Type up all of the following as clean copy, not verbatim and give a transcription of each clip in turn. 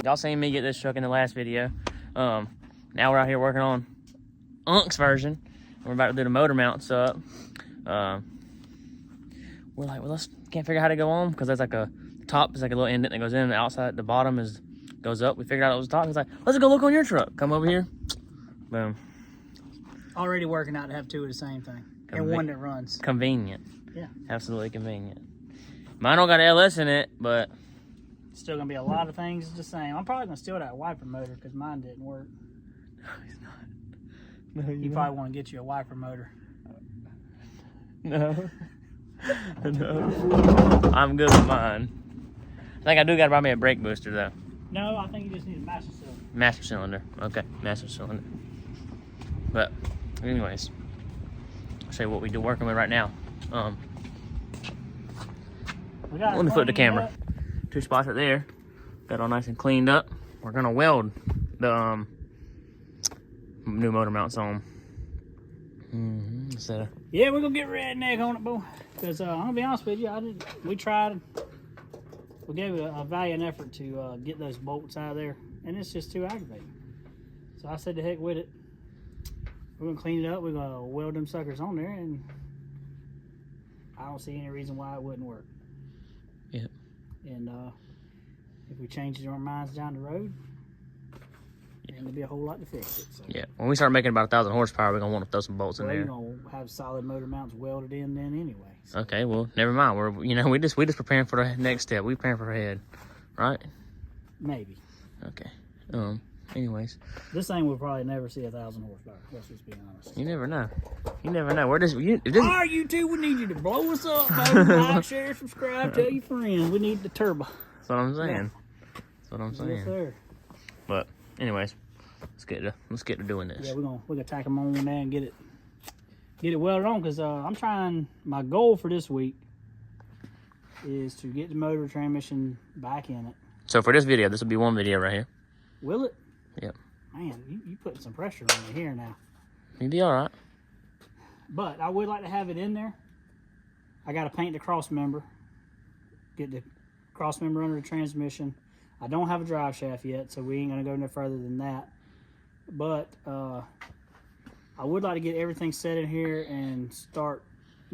Y'all seen me get this truck in the last video. Now we're out here working on Unk's version. We're about to do the motor mounts up. We're like, well, can't figure out how to go on because there's like a top is like a little indent that goes in, and the outside, the bottom goes up. We figured out it was the top. He's like, let's go look on your truck. Come over here. Boom. Already working out to have two of the same thing. And one that runs. Convenient. Yeah. Absolutely convenient. Mine don't got LS in it, but still gonna be a lot of things the same. I'm probably gonna steal that wiper motor because mine didn't work. No, he's not. No, you probably want to get you a wiper motor. No. No. I'm good with mine. I think I do gotta buy me a brake booster though. No, I think you just need a master cylinder. Master cylinder. Okay, master cylinder. But anyways, I'll show you what we do working with right now. Let me flip the camera. 2 spots right there. Got all nice and cleaned up. We're gonna weld the new motor mounts on. Yeah, we're gonna get redneck on it, boy. Because I'm gonna be honest with you, we tried. We gave it a valiant effort to get those bolts out of there, and it's just too aggravating. So I said, to heck with it. We're gonna clean it up. We're gonna weld them suckers on there, and I don't see any reason why it wouldn't work. Yeah. And if we change our minds down the road, there'll be a whole lot to fix it. So. Yeah. When we start making about 1,000 horsepower, we're gonna want to throw some bolts in there. We're gonna have solid motor mounts welded in then anyway. So. Okay. Well, never mind. We just preparing for the next step. We preparing for ahead, right? Maybe. Okay. Anyways, this thing will probably never see 1,000 horsepower. Let's just be honest. You never know. You never know. All right, YouTube, we need you to blow us up, baby. Like, share, subscribe, tell your friends. We need the turbo. That's what I'm saying. Yeah. That's what I'm saying. Yes, sir. But anyways, let's get to doing this. Yeah, we're gonna tack them on there and get it welded on because I'm trying. My goal for this week is to get the motor transmission back in it. So for this video, this will be one video right here. Will it? Yep. Man, you putting some pressure on me here now. You'll be all right. But I would like to have it in there. I got to paint the cross member. Get the cross member under the transmission. I don't have a drive shaft yet, so we ain't going to go no further than that. But I would like to get everything set in here and start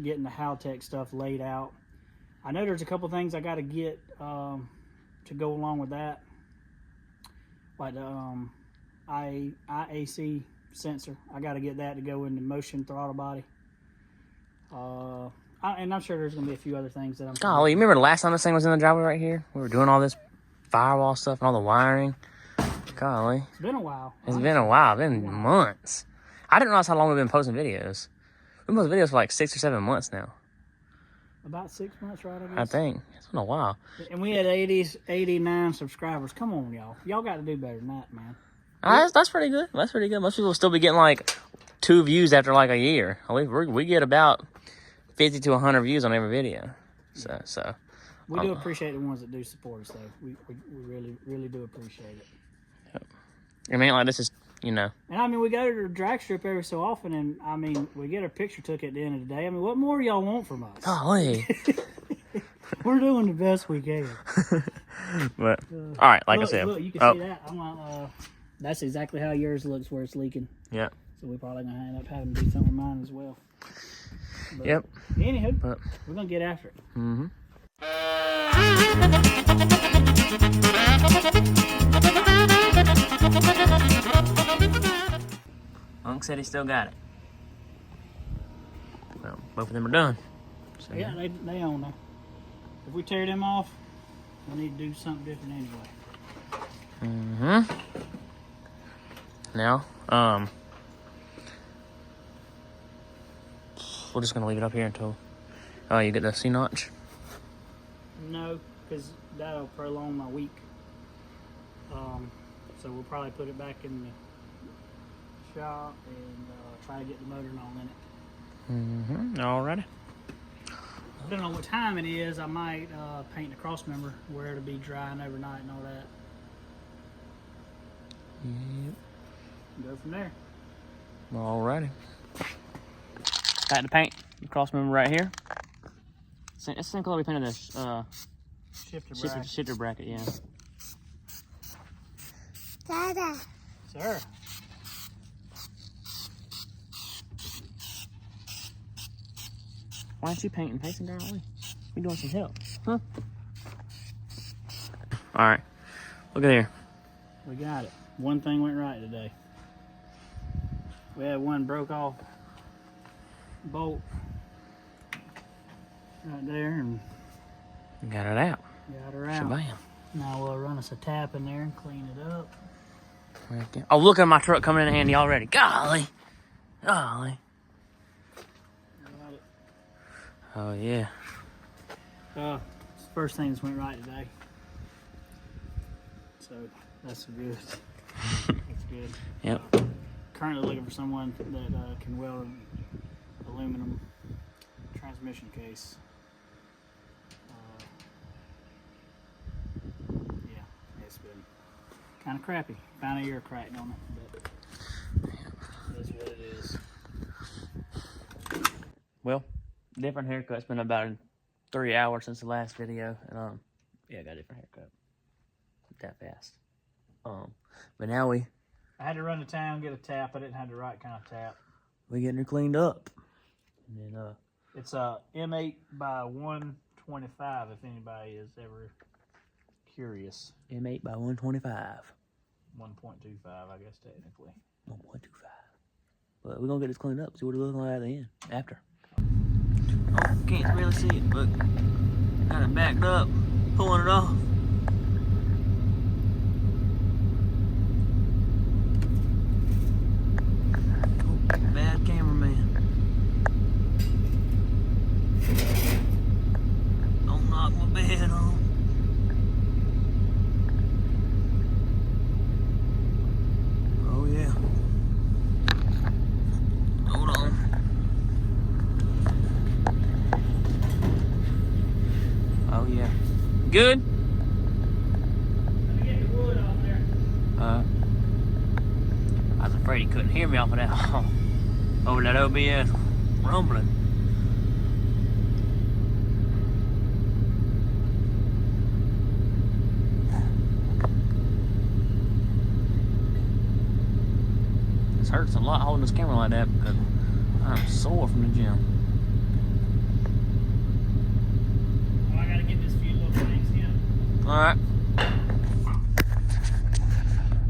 getting the Haltech stuff laid out. I know there's a couple things I got to get to go along with that. Like the IAC sensor, I got to get that to go in the motion throttle body. And I'm sure there's going to be a few other things that I'm... Golly, you remember the last time this thing was in the driveway right here? We were doing all this firewall stuff and all the wiring. Golly. It's been a while. It's been a while. It's been months. I didn't realize how long we've been posting videos. We've been posting videos for like 6 or 7 months now. About 6 months, right? I think. It's been a while. And we had 89 subscribers. Come on, y'all. Y'all got to do better than that, man. That's pretty good. That's pretty good. Most people will still be getting like 2 views after like a year. We get about 50 to 100 views on every video. So we do appreciate the ones that do support us, though. We really, really do appreciate it. Yep. I mean, like this is, And I mean, we go to the drag strip every so often, and I mean, we get a picture took at the end of the day. I mean, what more y'all want from us? Golly. We're doing the best we can. But all right, like look, I said, look, you can see that. That's exactly how yours looks where it's leaking. Yeah. So we're probably gonna end up having to do something with mine as well. But yep. Anywho, we're gonna get after it. Mm-hmm. Unc said he still got it. Well, both of them are done. So, yeah, they own there. If we tear them off, we need to do something different anyway. Mm-hmm. Now, we're just gonna leave it up here until you get the C-notch. No, because that'll prolong my week. So we'll probably put it back in the shop and try to get the motor and all in it. Mm-hmm. Alrighty. Depending on what time it is, I might paint the cross member where it'll be drying overnight and all that. Yep. Go from there. Alrighty. Got to paint the cross member right here. It's the same color we painted this Shifter bracket. Shifter bracket, yeah. Dada. Sir. Why aren't you painting facing down way? We doing some help, huh? All right, look at here. We got it. One thing went right today. We had one broke off bolt right there and Got it out. got her out. Shabam. Now we'll run us a tap in there and clean it up. Oh, look at my truck coming in handy already. Golly. Golly. Got it. Oh, yeah. It's the first thing that's went right today. So that's good. That's good. Yep. Currently looking for someone that can weld an aluminum transmission case. Yeah, it's been kind of crappy. Found a ear cracked on it, but that's what it is. Well, different haircut. It's been about 3 hours since the last video. And, yeah, I got a different haircut. That fast. But now I had to run to town, get a tap. I didn't have the right kind of tap. we getting her cleaned up. And then, It's a M8 by 125, if anybody is ever curious. M8 by 125. 1.25, I guess, technically. 1.25. But we're gonna get this cleaned up, see what it looks like at the end, after. Oh, can't really see it, but got it backed up, pulling it off. Oh, bad cameraman. Don't knock my bed on. Oh yeah. Hold on. Oh yeah. Good? Let me get the wood off there. I was afraid he couldn't hear me off of that over that OBS rumbling. This hurts a lot holding this camera like that because I'm sore from the gym. Well, I gotta get this few little things in. Alright.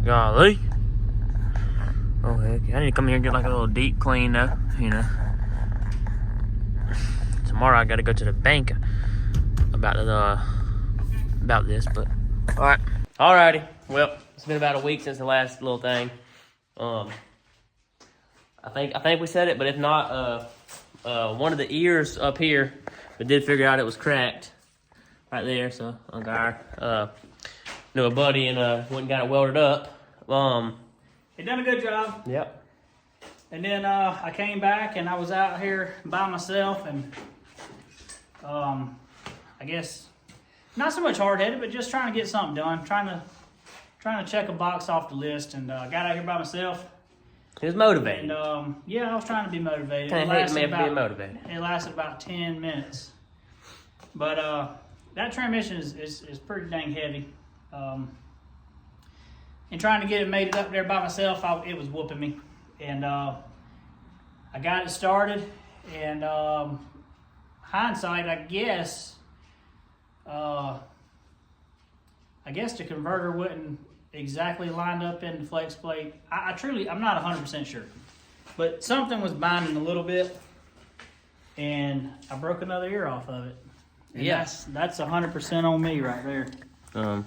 Golly. Oh heck, I need to come here and get like a little deep clean though, you know. Tomorrow I gotta go to the bank about this, but alright. Alrighty. Well, it's been about a week since the last little thing. I think we said it, but if not, one of the ears up here, we did figure out it was cracked right there. So knew a buddy and went and got it welded up. He done a good job. Yep. And then I came back and I was out here by myself and I guess not so much hard-headed, but just trying to get something done, trying to check a box off the list, and got out here by myself. He was motivated. And yeah, I was trying to be motivated. Kind of hate me for being motivated. It lasted about 10 minutes. But that transmission is pretty dang heavy. And trying to get it made up there by myself, it was whooping me. And I got it started, and hindsight, I guess the converter wasn't exactly lined up in the flex plate. I'm not 100% sure. But something was binding a little bit, and I broke another ear off of it. And Yes. That's 100% on me right there. Yeah,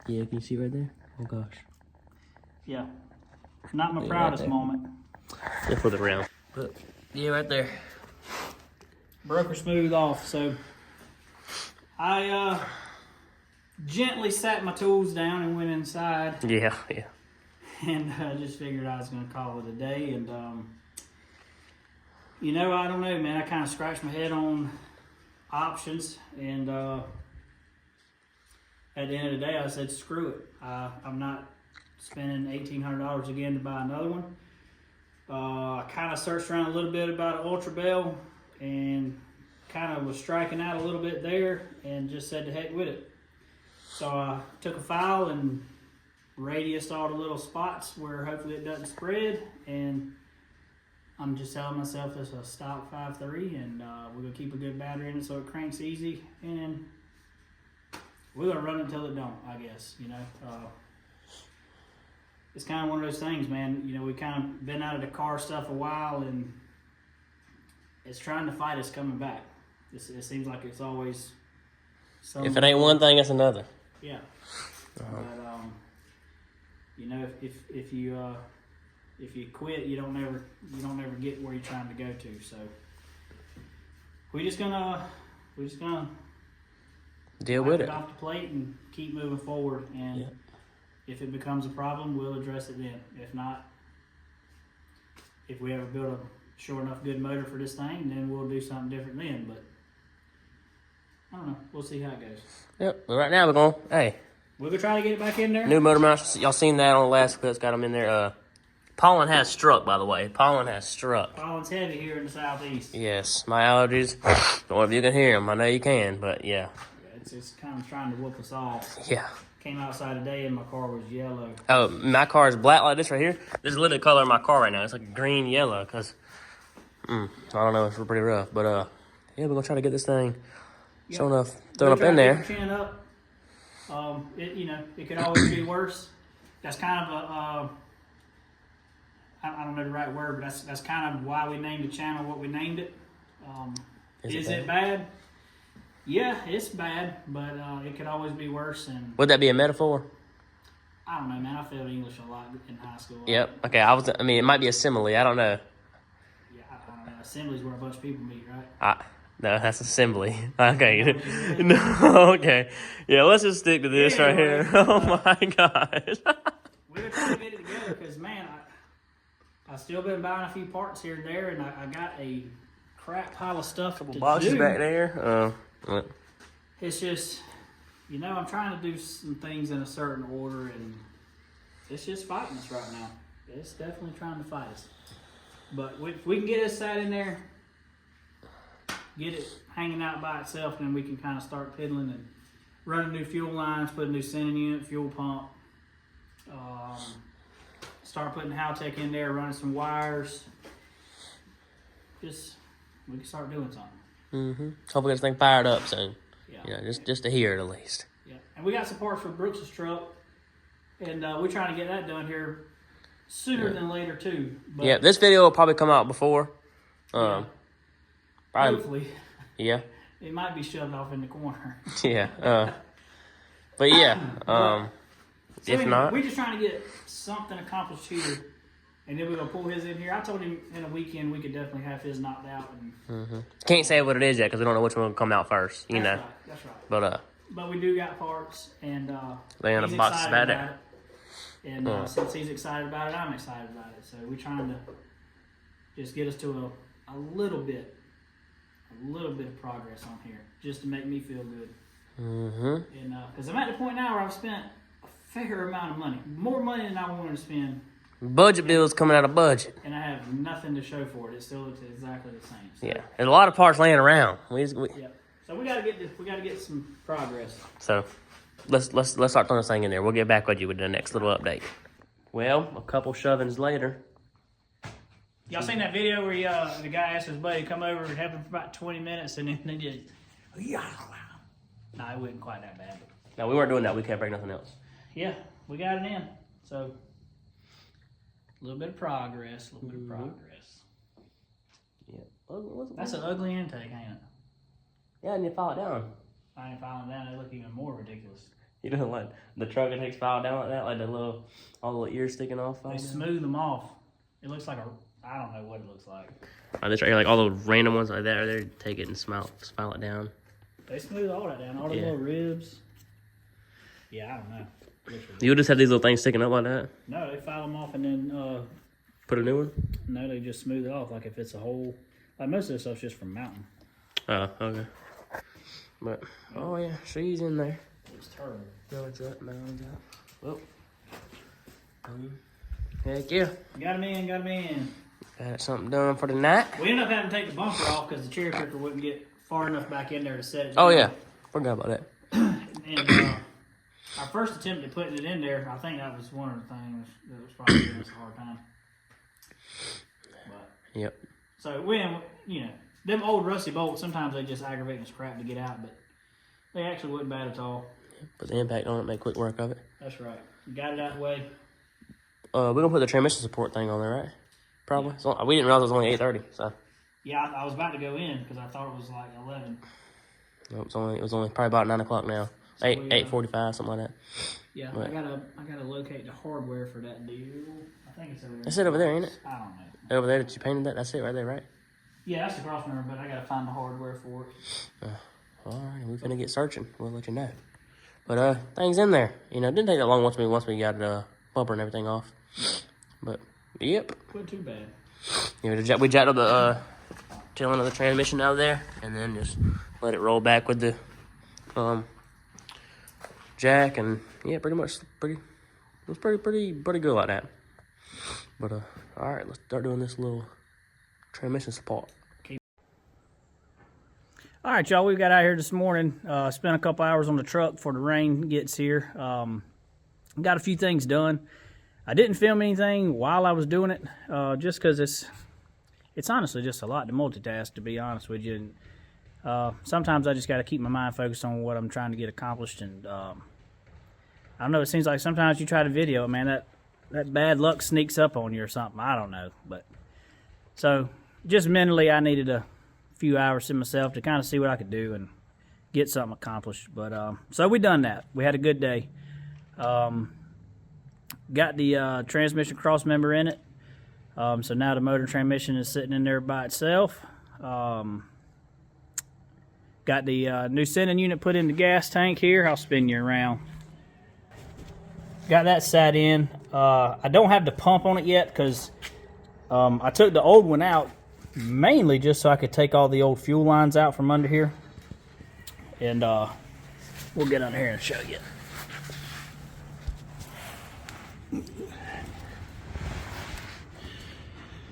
can you see right there? Oh gosh. Yeah. Not my Yeah, proudest right there. moment. Just flip it around. But yeah, right there. Broke her smooth off, so I gently sat my tools down and went inside, Yeah. and just figured I was going to call it a day. And you know, I don't know, man. I kind of scratched my head on options, and at the end of the day, I said, screw it. I'm not spending $1,800 again to buy another one. I kind of searched around a little bit about an Ultra Bell, and kind of was striking out a little bit there, and just said to heck with it. So I took a file and radiused all the little spots where hopefully it doesn't spread. And I'm just telling myself it's a stock 5.3, and we're gonna keep a good battery in it so it cranks easy, and we're gonna run it until it don't. I guess it's kind of one of those things, man. We kind of been out of the car stuff a while, and it's trying to fight us coming back. It seems like it's always. If it ain't one thing, it's another. Yeah. But if you quit, you don't never get where you're trying to go to. So we're just gonna deal with it off the plate and keep moving forward. And if it becomes a problem, we'll address it then. If not, if we ever build a short enough good motor for this thing, then we'll do something different then. But I don't know. We'll see how it goes. Yep. But right now we're going. Hey. We're gonna try to get it back in there. New motor mounts. Y'all seen that on the last clip? Got them in there. Pollen has struck, by the way. Pollen has struck. Pollen's heavy here in the southeast. Yes. My allergies. Don't know if you can hear them. I know you can, but yeah. It's kind of trying to whoop us all. Yeah. Came outside today and my car was yellow. Oh, my car is black like this right here. This is literally the color of my car right now. It's like green yellow because I don't know. It's pretty rough, but yeah, we're gonna try to get this thing. Sure enough, thrown up in there. Chin up. It could always be worse. That's kind of a I don't know the right word, but that's kind of why we named the channel what we named it. Is it bad? Yeah, it's bad, but it could always be worse. And would that be a metaphor? I don't know, man. I failed English a lot in high school. Yep. Okay. I mean, it might be a simile. I don't know. Yeah, I don't know. Assembly's where a bunch of people meet, right? No, that's assembly. Okay. No, okay. Yeah, let's just stick to this right here. Oh my gosh. We're going to try to get it together because, man, I've still been buying a few parts here and there, and I got a crap pile of stuff to boxes do. back there. It's just, I'm trying to do some things in a certain order, and it's just fighting us right now. It's definitely trying to fight us. But if we can get this side in there, get it hanging out by itself, and then we can kind of start piddling and running new fuel lines, put a new sending unit, fuel pump, start putting Haltech in there, running some wires. We can start doing something. Hopefully this thing fired up soon. Yeah. Just to hear it at least. Yeah, and we got some parts for Brooks' truck, and we're trying to get that done here sooner than later too. But yeah, this video will probably come out before. Probably. Hopefully. Yeah. It might be shoved off in the corner. Yeah. But yeah. So if not, we're just trying to get something accomplished here, and then we're gonna pull his in here. I told him in a weekend we could definitely have his knocked out. And can't say what it is yet because we don't know which one will come out first. That's right. But we do got parts, and they in a he's box excited about it. And since he's excited about it, I'm excited about it. So we're trying to just get us to a little bit of progress on here, just to make me feel good. And because I'm at the point now where I've spent a fair amount of money, more money than I wanted to spend. Budget bills coming out of budget, and I have nothing to show for it. It still looks exactly the same. So, yeah, there's a lot of parts laying around. Yeah. So we gotta get some progress. So let's start throwing this thing in there. We'll get back with you with the next little update. Well, a couple shovings later. Y'all seen that video where the guy asked his buddy to come over and help him for about 20 minutes, and then they just Nah, it wasn't quite that bad. No, we weren't doing that. We can't break nothing else. Yeah, we got it in. So a little bit of progress. Yeah. That's an ugly intake, ain't it? Yeah, and you file it down. I ain't filing down. They look even more ridiculous. You know, like the truck that takes file down like that, like all the little ears sticking off. They smooth them off. It looks like I don't know what it looks like. This right here, like all the random ones like that, right there, take it and smile it down. They smooth all that down, all the little ribs. Yeah, I don't know. Literally. You just have these little things sticking up like that? No, they file them off and then put a new one? No, they just smooth it off like if it's a whole. Like most of this stuff's just from mountain. Oh, okay. But oh yeah, she's in there. It's terrible. No, it's up. No, it's up. Well, heck yeah. Got him in. Got something done for the night. We ended up having to take the bumper off because the cherry picker wouldn't get far enough back in there to set it down. Oh yeah, forgot about that. And our first attempt at putting it in there, I think that was one of the things that was probably giving us a hard time. But, Yep. so when, you know, them old rusty bolts, sometimes they just aggravate us crap to get out, but they actually wasn't bad at all. Put the impact on it, make quick work of it. That's right. Got it out of the way. We're gonna put the transmission support thing on there, right? Probably. So, we didn't realize it was only 8:30. So. Yeah, I was about to go in because I thought it was like 11. No, it was only probably about 9 o'clock now. So 8:45, something like that. Yeah, But, I gotta locate the hardware for that deal. I think it's over there. that's it over there, ain't it? I don't know. Over there that you painted that. That's it right there, right? Yeah, that's the cross member, but I gotta find the hardware for it. All right, we're gonna get searching. We'll let you know. But things in there. You know, it didn't take that long once we got the bumper and everything off. But yep. Wasn't too bad. Yeah, we jacked up the tail end of the transmission out of there, and then just let it roll back with the jack, and yeah, pretty good like that. But all right, let's start doing this little transmission support. All right, y'all, we got out here this morning. Spent a couple hours on the truck before the rain gets here. Got a few things done. I didn't film anything while I was doing it, just because it's honestly just a lot to multitask, to be honest with you. And sometimes I just got to keep my mind focused on what I'm trying to get accomplished. And I don't know, it seems like sometimes you try to video it, man, that bad luck sneaks up on you or something. I don't know. But so just mentally, I needed a few hours to myself to kind of see what I could do and get something accomplished. But so we done that. We had a good day. Got the transmission cross member in it. So now the motor transmission is sitting in there by itself. Got the new sending unit put in the gas tank here. I'll spin you around. Got that sat in. I don't have the pump on it yet because I took the old one out mainly just so I could take all the old fuel lines out from under here. And we'll get under here and show you.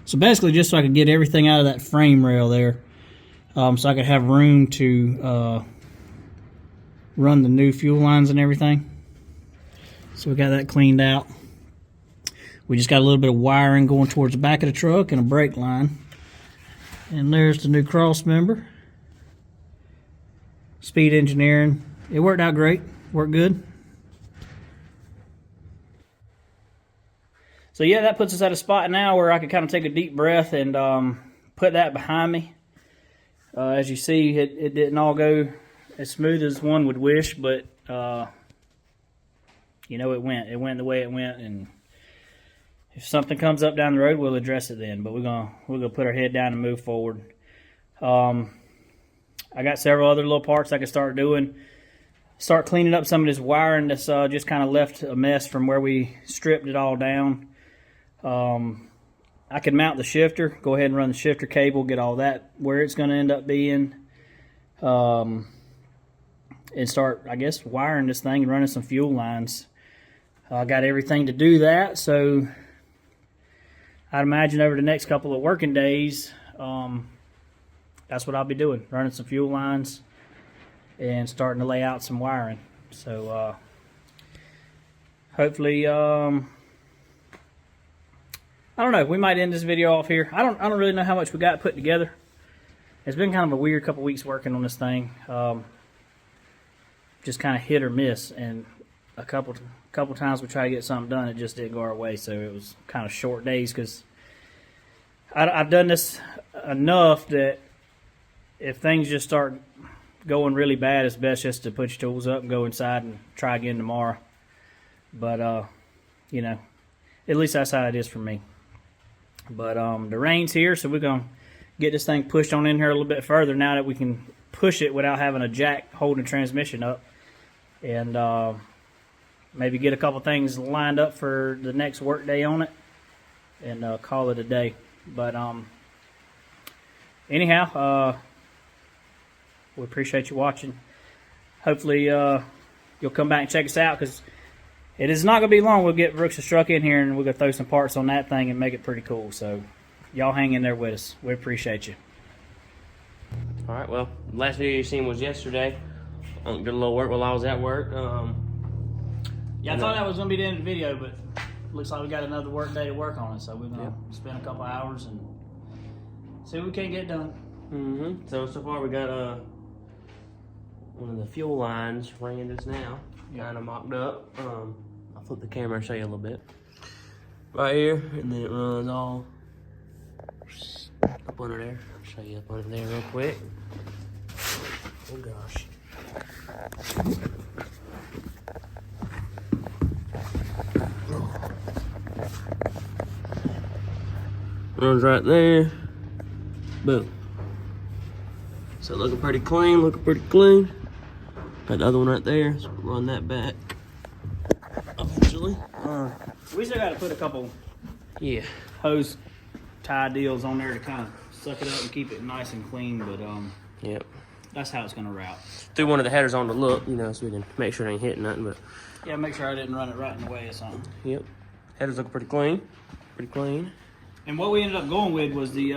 So basically just so I could get everything out of that frame rail there, so I could have room to run the new fuel lines and everything. So we got that cleaned out. We just got a little bit of wiring going towards the back of the truck and a brake line. And there's the new cross member. Speed Engineering. It worked out great. Worked good. So yeah, that puts us at a spot now where I can kind of take a deep breath and put that behind me. As you see, it didn't all go as smooth as one would wish, but you know, it went the way it went, and if something comes up down the road, we'll address it then. But we're gonna put our head down and move forward. I got several other little parts I can start doing. Start cleaning up some of this wiring that's just kind of left a mess from where we stripped it all down. I can mount the shifter, go ahead and run the shifter cable, get all that where it's going to end up being, and start, I guess, wiring this thing and running some fuel lines. I got everything to do that, so I'd imagine over the next couple of working days, that's what I'll be doing, running some fuel lines and starting to lay out some wiring. So hopefully, I don't know, we might end this video off here. I don't really know how much we got put together. It's been kind of a weird couple weeks working on this thing. Just kind of hit or miss, and a couple times we tried to get something done, it just didn't go our way. So it was kind of short days because I've done this enough that if things just start going really bad, it's best just to put your tools up and go inside and try again tomorrow. But you know, at least that's how it is for me. But the rain's here, so we're gonna get this thing pushed on in here a little bit further now that we can push it without having a jack holding the transmission up, and maybe get a couple things lined up for the next work day on it, and call it a day. But anyhow, we appreciate you watching. Hopefully you'll come back and check us out, because it is not going to be long. We'll get Brooks' truck in here and we're going to throw some parts on that thing and make it pretty cool. So y'all hang in there with us. We appreciate you. All right, well, the last video you seen was yesterday. Did a little work while I was at work. Yeah, I thought that was gonna be the end of the video, but looks like we got another work day to work on it, so we're gonna spend a couple hours and see what we can get done. So far we got one of the fuel lines ran just now, kind of mocked up. I'll flip the camera and show you a little bit. Right here, and then it runs all up under there. I'll show you up under there real quick. Oh gosh. Runs right there. Boom. So looking pretty clean, Got the other one right there, so we'll run that back eventually. We still got to put a couple Yeah. hose tie deals on there to kind of suck it up and keep it nice and clean, but Yep. that's how it's gonna route. Threw one of the headers on to look, so we can make sure it ain't hitting nothing, but Yeah, make sure I didn't run it right in the way or something. yep. Headers looking pretty clean. And what we ended up going with was the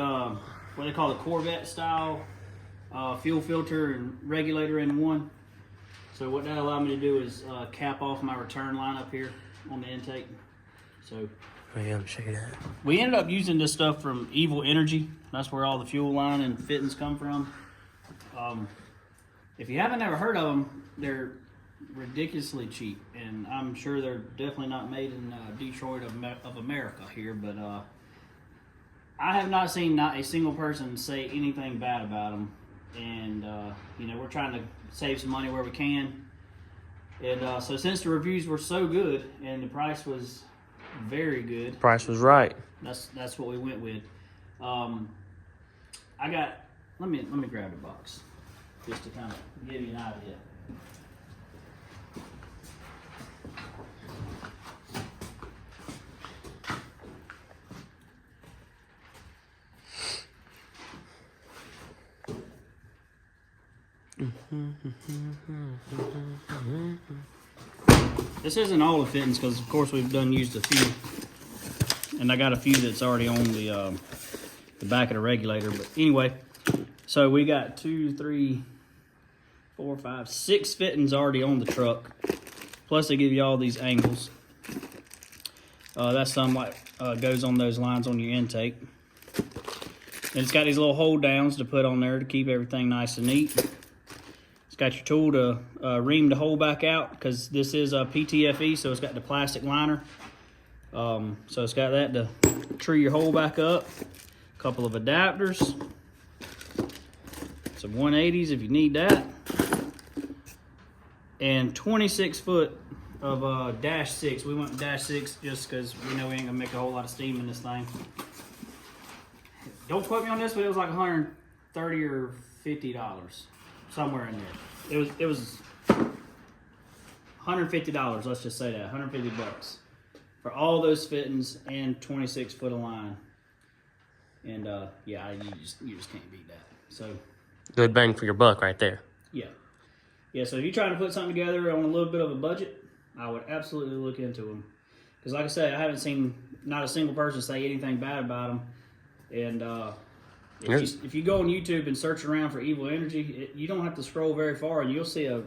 what they call the Corvette style fuel filter and regulator in one. So what that allowed me to do is cap off my return line up here on the intake. So Oh yeah, check it out. we ended up using this stuff from Evil Energy. That's where all the fuel line and fittings come from. If you haven't ever heard of them, they're ridiculously cheap, and I'm sure they're definitely not made in Detroit of America here, but I have not seen not a single person say anything bad about them. And we're trying to save some money where we can, and so since the reviews were so good and the price was very good, Price was right. that's what we went with. Let me grab the box just to kind of give you an idea. This isn't all the fittings because, of course, we've used a few, and I got a few that's already on the back of the regulator. But anyway, so we got 2, 3, 4, 5, 6 fittings already on the truck. Plus, they give you all these angles. That's some like goes on those lines on your intake. And it's got these little hold downs to put on there to keep everything nice and neat. It's got your tool to ream the hole back out because this is a PTFE, so it's got the plastic liner. So it's got that to tree your hole back up. A couple of adapters. Some 180s if you need that. And 26 foot of dash 6. We went dash 6 just because we know we ain't gonna make a whole lot of steam in this thing. Don't quote me on this, but it was like $130 or $50, somewhere in there. It was $150. Let's just say that $150 for all those fittings and 26 foot of line. And yeah, you just can't beat that. So Good bang for your buck right there. yeah. So if you're trying to put something together on a little bit of a budget, I would absolutely look into them. Because like I said, I haven't seen not a single person say anything bad about them. And if you go on YouTube and search around for Evil Energy, you don't have to scroll very far, and you'll see a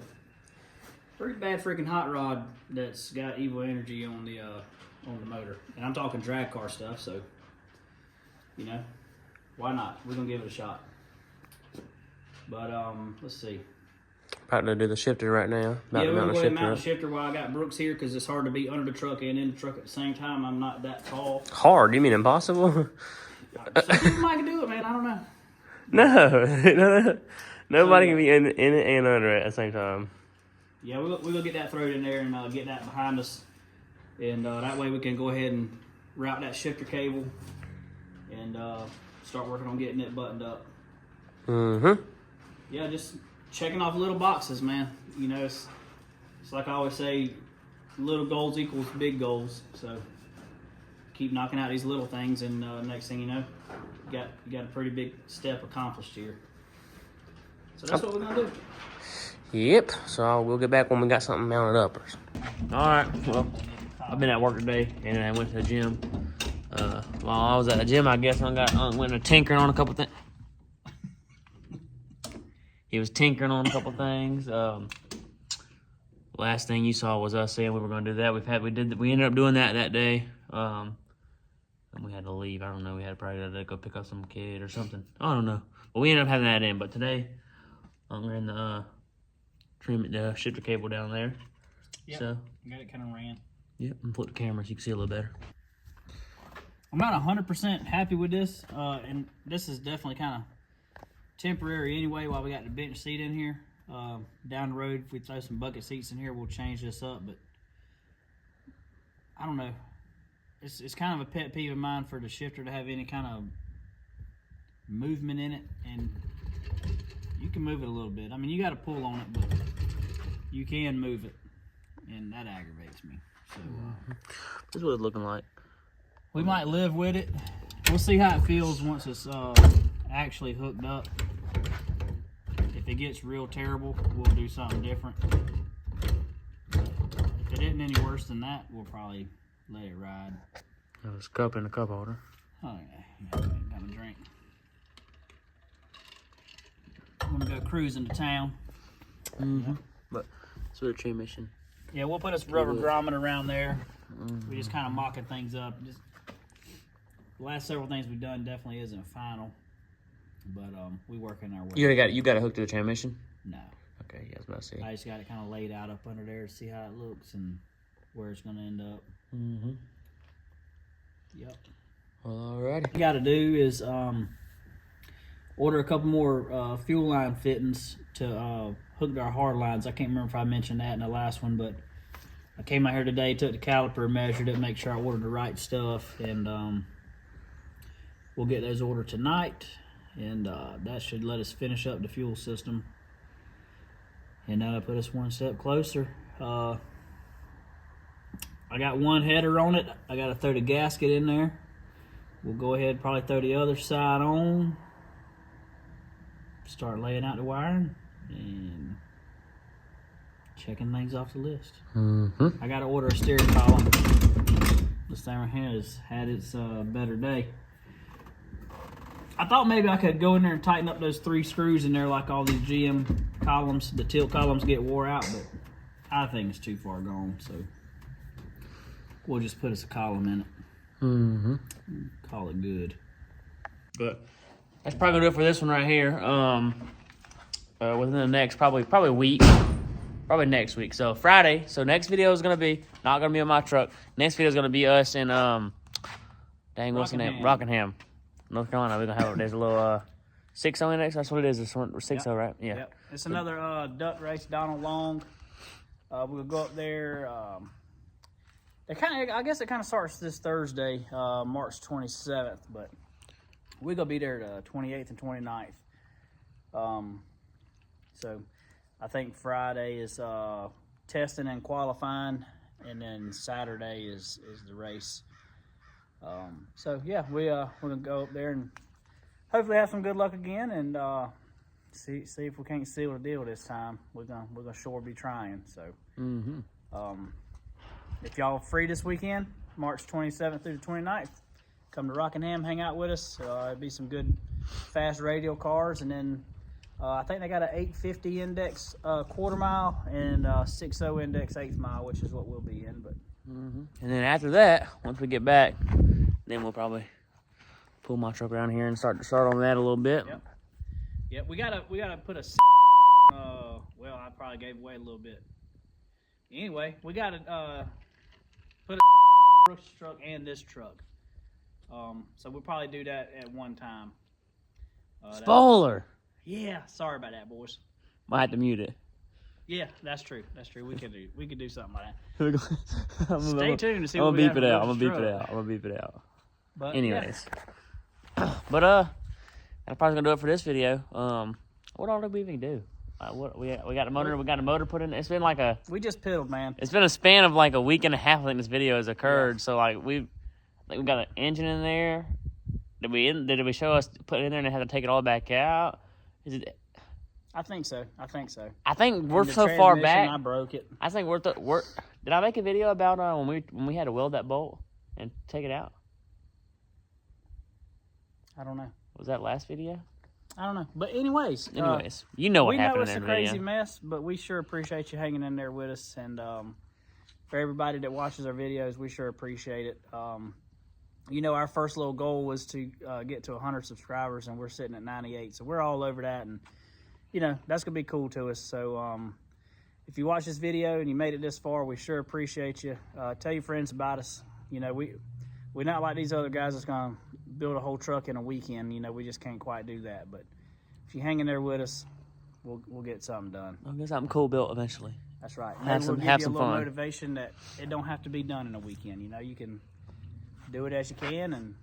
pretty bad freaking hot rod that's got Evil Energy on the motor. And I'm talking drag car stuff, so why not? We're gonna give it a shot. But let's see. About to do the shifter right now. Yeah, we're going to mount the shifter while I got Brooks here because it's hard to be under the truck and in the truck at the same time. I'm not that tall. Hard? You mean impossible? Some people might can do it, man. I don't know. No. Nobody can be in it and under it at the same time. Yeah, we'll get that thrown in there and get that behind us. And that way we can go ahead and route that shifter cable and start working on getting it buttoned up. Yeah, just checking off little boxes, man. It's like I always say, little goals equals big goals. So keep knocking out these little things, and next thing you know, you got a pretty big step accomplished here. So that's what we're gonna do. Yep. So we'll get back when we got something mounted up. All right. Well, I've been at work today, and then I went to the gym. While I was at the gym, I guess I went to tinkering on a couple things. He was tinkering on a couple things. last thing you saw was us saying we were going to do that. We ended up doing that day. And we had to leave. I don't know. We had probably to go pick up some kid or something. I don't know. But we ended up having that in. But today, we're in the the shifter cable down there. Yep. So I got it kind of ran. yep. And flip the camera so you can see a little better. I'm not 100% happy with this, and this is definitely kind of temporary anyway while we got the bench seat in here. Down the road, if we throw some bucket seats in here, we'll change this up, but I don't know. It's kind of a pet peeve of mine for the shifter to have any kind of movement in it, and you can move it a little bit. I mean, you got to pull on it, but you can move it, and that aggravates me. So This is what it's looking like. we might live with it. We'll see how it feels once it's actually hooked up. If it gets real terrible, we'll do something different. If it isn't any worse than that, we'll probably let it ride. There's a cup in the cup holder. Oh yeah, got a drink. I'm gonna go cruising to town. Mm-hmm. But so the transmission. Yeah, we'll put us rubber grommet around there. We just kind of mocking things up. Just the last several things we've done definitely isn't final, but we working our way. You got it hooked to the transmission? No. Okay, yeah, I was about to say. I just got it kind of laid out up under there to see how it looks and where it's going to end up. Mm-hmm. Yep. Alrighty. What you got to do is order a couple more fuel line fittings to hook to our hard lines. I can't remember if I mentioned that in the last one, but I came out here today, took the caliper, measured it, make sure I ordered the right stuff, and we'll get those ordered tonight, and that should let us finish up the fuel system, and that'll put us one step closer. I got one header on it. I got to throw the gasket in there. We'll go ahead and probably throw the other side on, start laying out the wiring, and checking things off the list. Mm-hmm. I got to order a steering column. This thing right here has had its better day. I thought maybe I could go in there and tighten up those 3 screws in there like all these GM columns, the tilt columns get wore out, but I think it's too far gone, so we'll just put us a column in it. Mm-hmm. Call it good. But that's probably gonna do it for this one right here. Within the next probably week, probably next week. So Friday. So next video is gonna be not gonna be on my truck. Next video is gonna be us in what's the name? Rockingham, North Carolina. We're gonna have there's a little 6-0 index. That's what it is. It's 6-0, right? Yeah. Yep. It's another duck race. Donald Long. We'll go up there. I guess it kind of starts this Thursday, March 27th, but we're gonna be there the 28th and 29th. So I think Friday is testing and qualifying, and then Saturday is the race. So yeah, we're gonna go up there and hopefully have some good luck again, and see if we can't seal the deal this time. We're gonna sure be trying. So. Mm-hmm. If y'all are free this weekend, March 27th through the 29th, come to Rockingham, hang out with us. It'll be some good fast radial cars, and then I think they got an 850 index quarter mile and 60 index 8th mile, which is what we'll be in. But And then after that, once we get back, then we'll probably pull my truck around here and start on that a little bit. Yep, we gotta put a. Well, I probably gave away a little bit. Anyway, we gotta put a Brooks truck and this truck. So we'll probably do that at one time. Spoiler. Yeah, sorry about that, boys. Might have to mute it. Yeah, that's true. That's true. We could do something like that. Stay Stay tuned to see I'm what gonna we beep have it for out. I'm Brooks gonna beep it out. But Anyways, but that's probably gonna do it for this video. What all did we even do? What we got a motor. We got a motor put in. It's been like we just piddled, man. It's been a span of like a week and a half. I think this video has occurred. Yeah. So like I think we got an engine in there. Did we show us put it in there and had to take it all back out? Is it? I think so. I think we're so far back. I broke it. I think we're. Did I make a video about when we had to weld that bolt and take it out? I don't know. Was that last video? I don't know. But anyways, you know what we know happened it's in a that crazy video. mess, but we sure appreciate you hanging in there with us. And for everybody that watches our videos, we sure appreciate it. You know, our first little goal was to get to 100 subscribers, and we're sitting at 98. So we're all over that, and you know that's gonna be cool to us. So if you watch this video and you made it this far, we sure appreciate you. Tell your friends about us. You know, we're not like these other guys that's gonna build a whole truck in a weekend. You know, we just can't quite do that. But if you hang in there with us, we'll get something done. I'll get something cool built eventually. That's right. Have Maybe some- we'll give have you a some little fun. motivation that it don't have to be done in a weekend. You know, you can do it as you can, and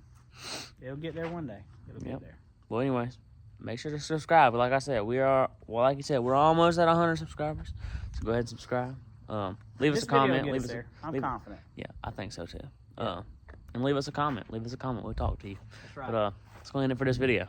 it'll get there one day. It'll Yep. get there. Well, anyways, make sure to subscribe. Like I said, like you said, we're almost at 100 subscribers. So go ahead and subscribe. Leave us This a video comment. will get Leave us us there. I'm leave- confident. Yeah, I think so too. And leave us a comment. Leave us a comment. We'll talk to you. That's right. But let's go end it for this video.